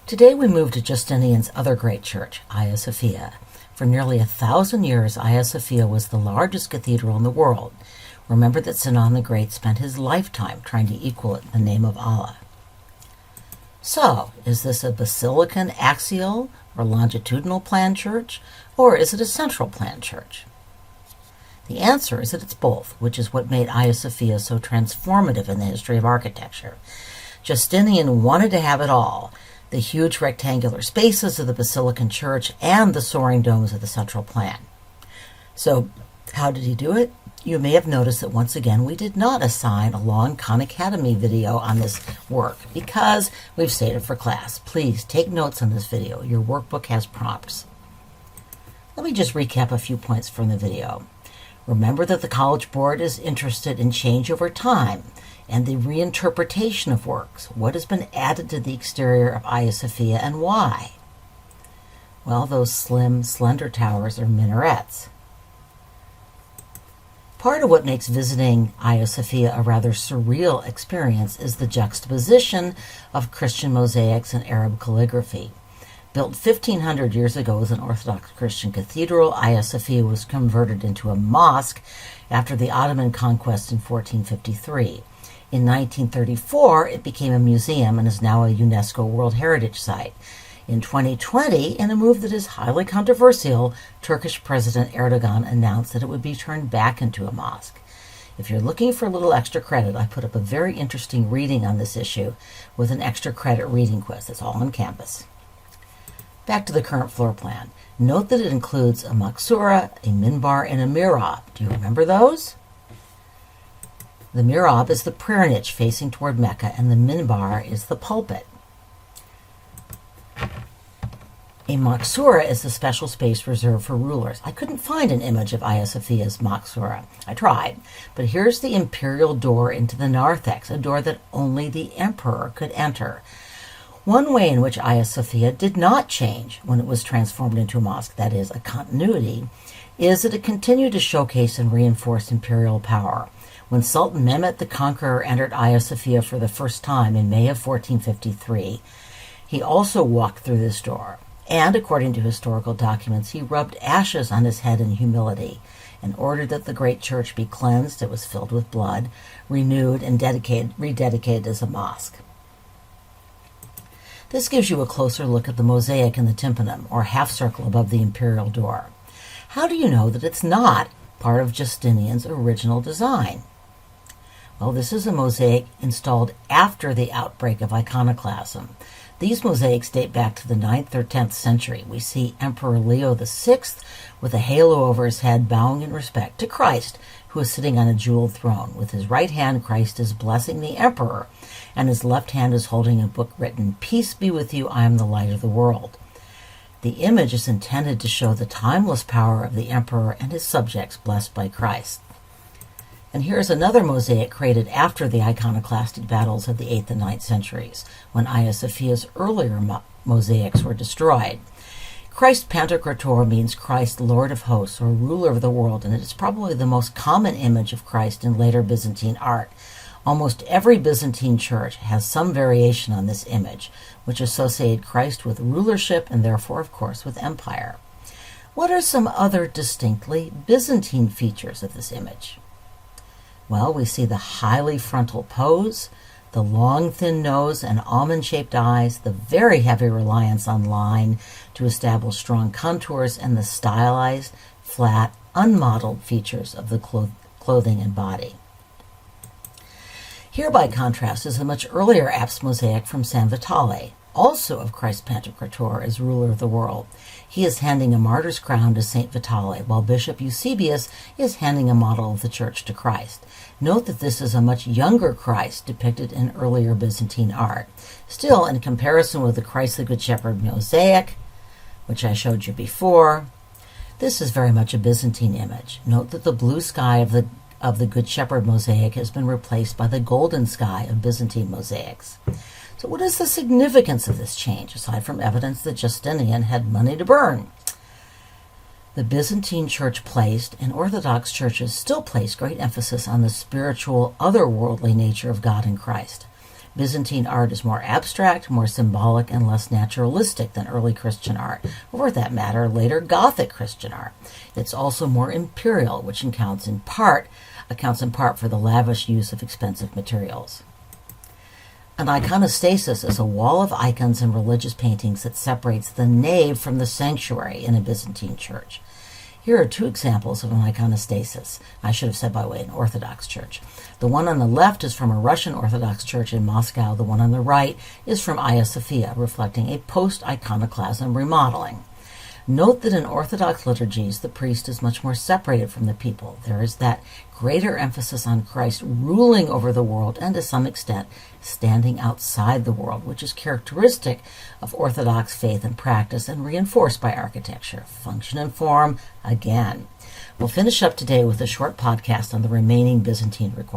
Today we move to Justinian's other great church, Hagia Sophia. For nearly 1,000 years, Hagia Sophia was the largest cathedral in the world. Remember that Sinan the Great spent his lifetime trying to equal it in the name of Allah. So, is this a basilican axial or longitudinal plan church, or is it a central plan church? The answer is that it's both, which is what made Hagia Sophia so transformative in the history of architecture. Justinian wanted to have it all: the huge rectangular spaces of the basilican church and the soaring domes of the central plan. So, how did he do it? You may have noticed that once again we did not assign a long Khan Academy video on this work because we've saved it for class. Please take notes on this video. Your workbook has prompts. Let me just recap a few points from the video. Remember that the College Board is interested in change over time and the reinterpretation of works. What has been added to the exterior of Hagia Sophia and why? Well, those slim, slender towers are minarets. Part of what makes visiting Hagia Sophia a rather surreal experience is the juxtaposition of Christian mosaics and Arab calligraphy. Built 1,500 years ago as an Orthodox Christian cathedral, Hagia Sophia was converted into a mosque after the Ottoman conquest in 1453. In 1934, it became a museum and is now a UNESCO World Heritage Site. In 2020, in a move that is highly controversial, Turkish President Erdogan announced that it would be turned back into a mosque. If you're looking for a little extra credit, I put up a very interesting reading on this issue with an extra credit reading quiz. It's all on campus. Back to the current floor plan. Note that it includes a maksura, a minbar, and a mihrab. Do you remember those? The mihrab is the prayer niche facing toward Mecca, and the minbar is the pulpit. A maksura is the special space reserved for rulers. I couldn't find an image of Hagia Sophia's maksura. I tried, but here's the imperial door into the narthex, a door that only the emperor could enter. One way in which Hagia Sophia did not change when it was transformed into a mosque, that is, a continuity, is that it continued to showcase and reinforce imperial power. When Sultan Mehmet the Conqueror entered Hagia Sophia for the first time in May of 1453, he also walked through this door, and according to historical documents, he rubbed ashes on his head in humility and ordered that the great church be cleansed. It was filled with blood, renewed, and rededicated as a mosque. This gives you a closer look at the mosaic in the tympanum, or half circle above the imperial door. How do you know that it's not part of Justinian's original design? Well, this is a mosaic installed after the outbreak of iconoclasm. These mosaics date back to the 9th or 10th century. We see Emperor Leo VI with a halo over his head bowing in respect to Christ, who is sitting on a jeweled throne. With his right hand, Christ is blessing the emperor, and his left hand is holding a book written, "Peace be with you, I am the light of the world." The image is intended to show the timeless power of the emperor and his subjects blessed by Christ. And here's another mosaic created after the iconoclastic battles of the 8th and 9th centuries, when Hagia Sophia's earlier mosaics were destroyed. Christ Pantocrator means Christ, Lord of Hosts, or ruler of the world, and it is probably the most common image of Christ in later Byzantine art. Almost every Byzantine church has some variation on this image, which associated Christ with rulership and therefore, of course, with empire. What are some other distinctly Byzantine features of this image? Well, we see the highly frontal pose, the long, thin nose and almond-shaped eyes, the very heavy reliance on line to establish strong contours, and the stylized, flat, unmodeled features of the clothing and body. Here, by contrast, is a much earlier apse mosaic from San Vitale, also of Christ Pantocrator as ruler of the world. He is handing a martyr's crown to Saint Vitale, while Bishop Eusebius is handing a model of the church to Christ. Note that this is a much younger Christ depicted in earlier Byzantine art. Still, in comparison with the Christ the Good Shepherd mosaic, which I showed you before, this is very much a Byzantine image. Note that the blue sky of the Good Shepherd mosaic has been replaced by the golden sky of Byzantine mosaics. So what is the significance of this change, aside from evidence that Justinian had money to burn? The Byzantine church placed, and Orthodox churches still place, great emphasis on the spiritual, otherworldly nature of God and Christ. Byzantine art is more abstract, more symbolic, and less naturalistic than early Christian art, or for that matter, later Gothic Christian art. It's also more imperial, which accounts in part for the lavish use of expensive materials. An iconostasis is a wall of icons and religious paintings that separates the nave from the sanctuary in a Byzantine church. Here are two examples of an iconostasis. I should have said by way, an Orthodox church. The one on the left is from a Russian Orthodox church in Moscow. The one on the right is from Hagia Sophia, reflecting a post-iconoclasm remodeling. Note that in Orthodox liturgies, the priest is much more separated from the people. There is that greater emphasis on Christ ruling over the world and, to some extent, standing outside the world, which is characteristic of Orthodox faith and practice and reinforced by architecture. Function and form, again. We'll finish up today with a short podcast on the remaining Byzantine requirements.